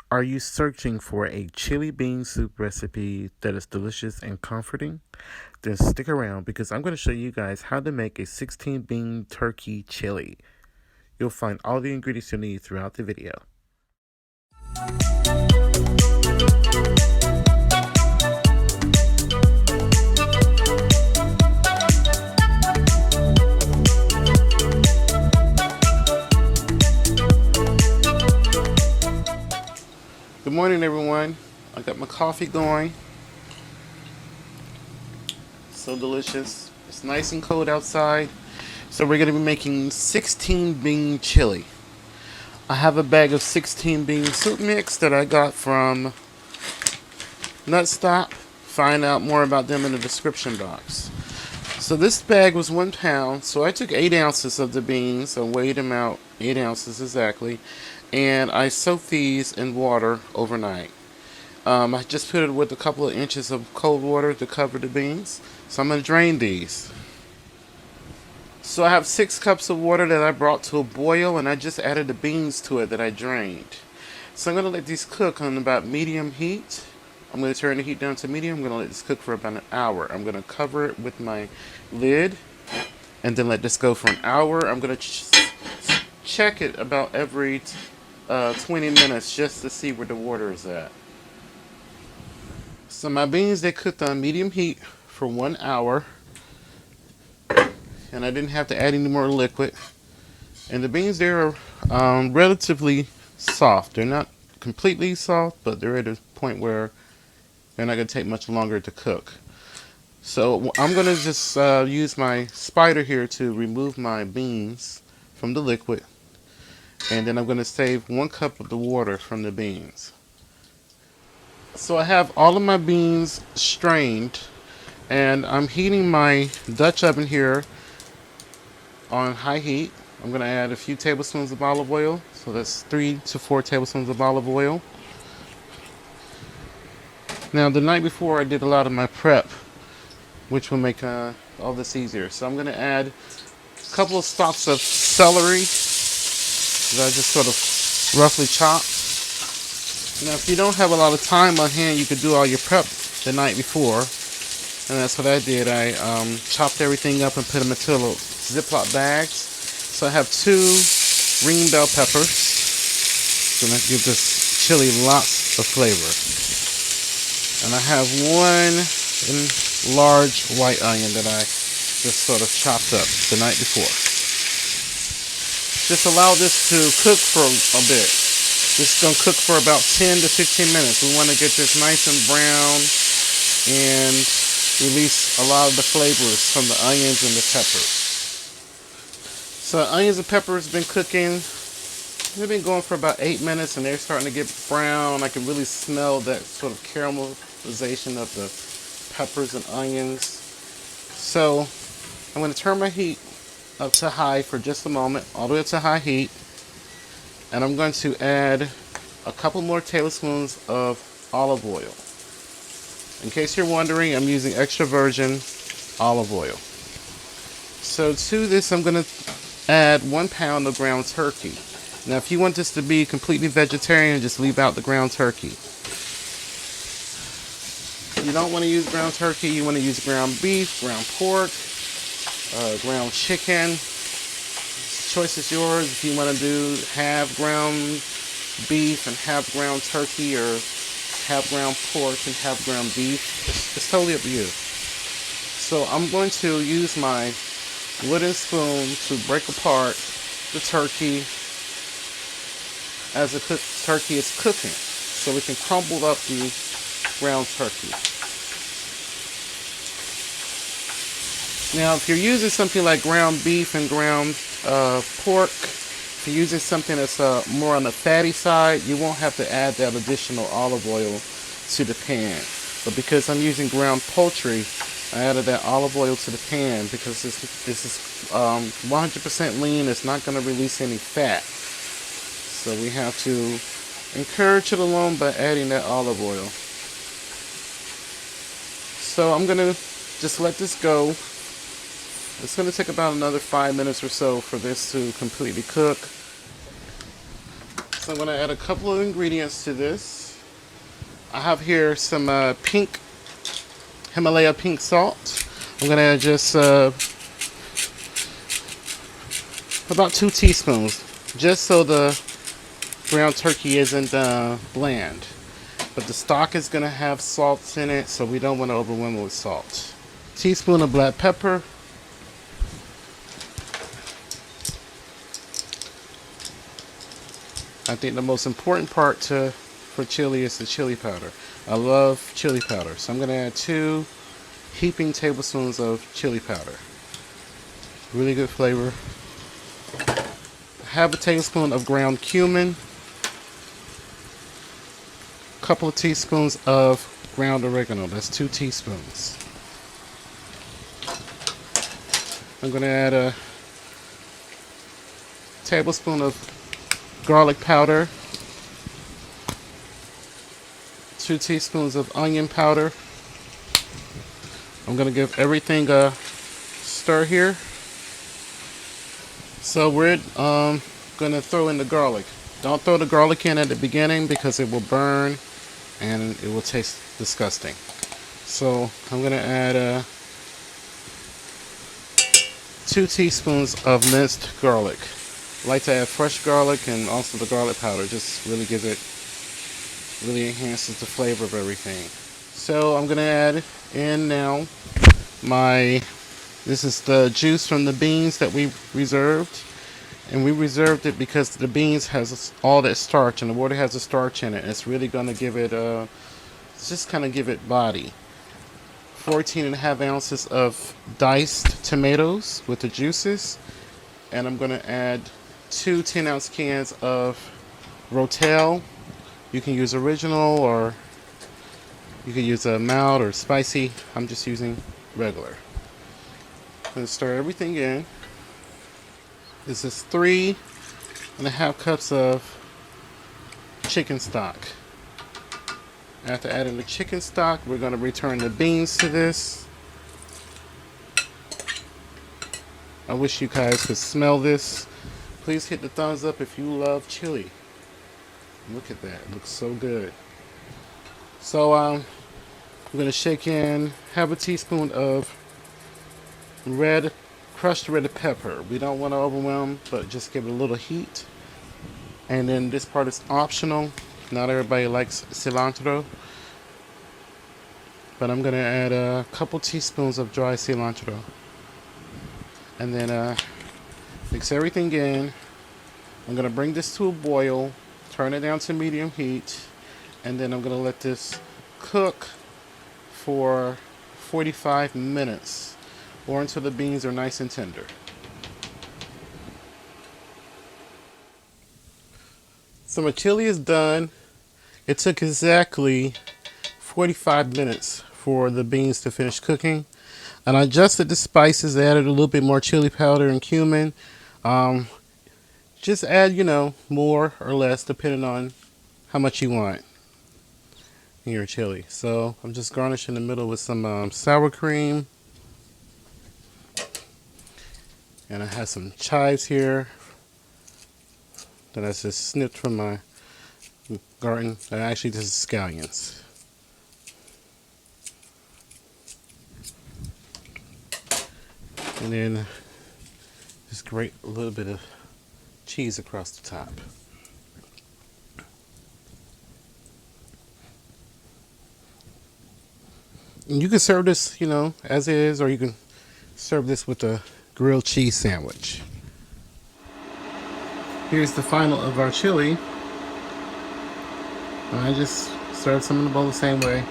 Are you searching for a chili bean soup recipe that is delicious and comforting? Then stick around because I'm going to show you guys how to make a 16 bean turkey chili. You'll find all the ingredients you'll need throughout the video. Good morning, everyone. I got my coffee going. So delicious. It's nice and cold outside. So we're going to be making 16 bean chili. I have a bag of 16 bean soup mix that I got from Nutstop. Find out more about them in the description box. So this bag was 1 pound. So I took 8 ounces of the beans. I weighed them out, 8 ounces exactly. And I soaked these in water overnight. I just put it with a couple of inches of cold water to cover the beans. So I'm going to drain these. So I have 6 cups of water that I brought to a boil, and I just added the beans to it that I drained. So I'm going to let these cook on about medium heat. I'm going to turn the heat down to medium. I'm going to let this cook for about an hour. I'm going to cover it with my lid and then let this go for an hour. I'm going to check it about every 20 minutes just to see where the water is at. So my beans, they cooked on medium heat for 1 hour, and I didn't have to add any more liquid. And the beans, they're relatively soft. They're not completely soft, but they're at a point where they're not going to take much longer to cook. So I'm going to just use my spider here to remove my beans from the liquid. And then I'm going to save 1 cup of the water from the beans. So I have all of my beans strained, and I'm heating my Dutch oven here on high heat. I'm going to add a few tablespoons of olive oil. So that's 3 to 4 tablespoons of olive oil. Now the night before I did a lot of my prep, which will make all this easier. So I'm going to add a couple of stalks of celery that I just sort of roughly chopped. Now if you don't have a lot of time on hand, you could do all your prep the night before. And that's what I did. I chopped everything up and put them into little Ziploc bags. So I have 2 green bell peppers. So that gives this chili lots of flavor. And I have 1 large white onion that I just sort of chopped up the night before. Just allow this to cook for a bit. This is going to cook for about 10 to 15 minutes. We want to get this nice and brown and release a lot of the flavors from the onions and the peppers. So onions and peppers have been cooking. They've been going for about 8 minutes, and they're starting to get brown. I can really smell that sort of caramelization of the peppers and onions. So I'm going to turn my heat up to high for just a moment, all the way up to high heat. And I'm going to add a couple more tablespoons of olive oil. In case you're wondering, I'm using extra virgin olive oil. So to this, I'm going to add 1 pound of ground turkey. Now, if you want this to be completely vegetarian, just leave out the ground turkey. You don't want to use ground turkey. You want to use ground beef, ground pork, ground chicken. The choice is yours. If you want to do half ground beef and half ground turkey, or half ground pork and half ground beef, it's totally up to you. So I'm going to use my wooden spoon to break apart the turkey as the turkey is cooking, so we can crumble up the ground turkey. Now, if you're using something like ground beef and ground pork, if you're using something that's more on the fatty side, you won't have to add that additional olive oil to the pan. But because I'm using ground poultry, I added that olive oil to the pan because this is 100% lean. It's not going to release any fat. So we have to encourage it along by adding that olive oil. So I'm going to just let this go. It's going to take about another 5 minutes or so for this to completely cook. So I'm going to add a couple of ingredients to this. I have here some pink Himalaya pink salt. I'm going to add just about 2 teaspoons, just so the ground turkey isn't bland. But the stock is going to have salts in it, so we don't want to overwhelm it with salt. Teaspoon of black pepper. I think the most important part for chili is the chili powder. I love chili powder, so I'm going to add 2 heaping tablespoons of chili powder. Really good flavor. Half a tablespoon of ground cumin. A couple of teaspoons of ground oregano. That's 2 teaspoons. I'm going to add a tablespoon of garlic powder, 2 teaspoons of onion powder. I'm going to give everything a stir here. So we're going to throw in the garlic. Don't throw the garlic in at the beginning because it will burn and it will taste disgusting. So I'm going to add 2 teaspoons of minced garlic. I like to add fresh garlic and also the garlic powder. Just really really enhances the flavor of everything. So I'm going to add in now this is the juice from the beans that we reserved. And we reserved it because the beans has all that starch and the water has the starch in it. It's really going to give it just kind of give it body. 14.5 ounces of diced tomatoes with the juices. And I'm going to add 2 10-ounce cans of Rotel. You can use original or you can use a mild or spicy. I'm just using regular. I'm going to stir everything in. This is 3.5 cups of chicken stock. After adding the chicken stock, we're going to return the beans to this. I wish you guys could smell this. Please hit the thumbs up if you love chili. Look at that. It looks so good. So we're going to shake in half a teaspoon of crushed red pepper. We don't want to overwhelm, but just give it a little heat. And then this part is optional. Not everybody likes cilantro. But I'm going to add a couple teaspoons of dry cilantro. And then mix everything in. I'm going to bring this to a boil. Turn it down to medium heat. And then I'm going to let this cook for 45 minutes. Or until the beans are nice and tender. So my chili is done. It took exactly 45 minutes for the beans to finish cooking. And I adjusted the spices, added a little bit more chili powder and cumin. Just add, more or less depending on how much you want in your chili. So I'm just garnishing the middle with some sour cream. And I have some chives here that I just snipped from my garden. Actually, this is scallions. And then just grate a little bit of cheese across the top. And you can serve this, as is, or you can serve this with a grilled cheese sandwich. Here's the final of our chili. And I just served some in the bowl the same way.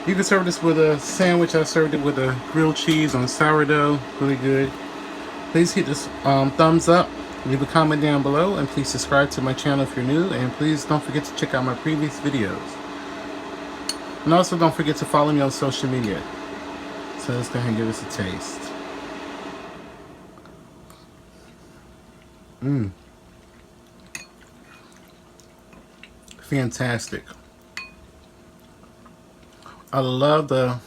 You can serve this with a sandwich. I served it with a grilled cheese on sourdough. Really good. Please hit this thumbs up. Leave a comment down below. And please subscribe to my channel if you're new. And please don't forget to check out my previous videos. And also don't forget to follow me on social media. So let's go ahead and give this a taste. Fantastic. I love the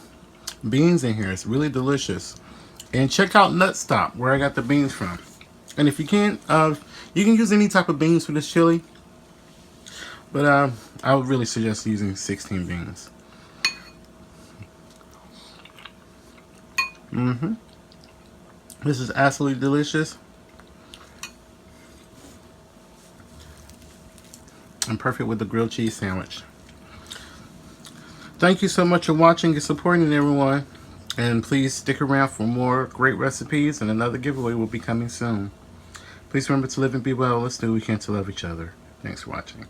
beans in here. It's really delicious. And check out Nutstop, where I got the beans from. And if you can't, you can use any type of beans for this chili. But I would really suggest using 16 beans. This is absolutely delicious and perfect with the grilled cheese sandwich. Thank you so much for watching and supporting, everyone. And please stick around for more great recipes, and another giveaway will be coming soon. Please remember to live and be well. Let's do what we can to love each other. Thanks for watching.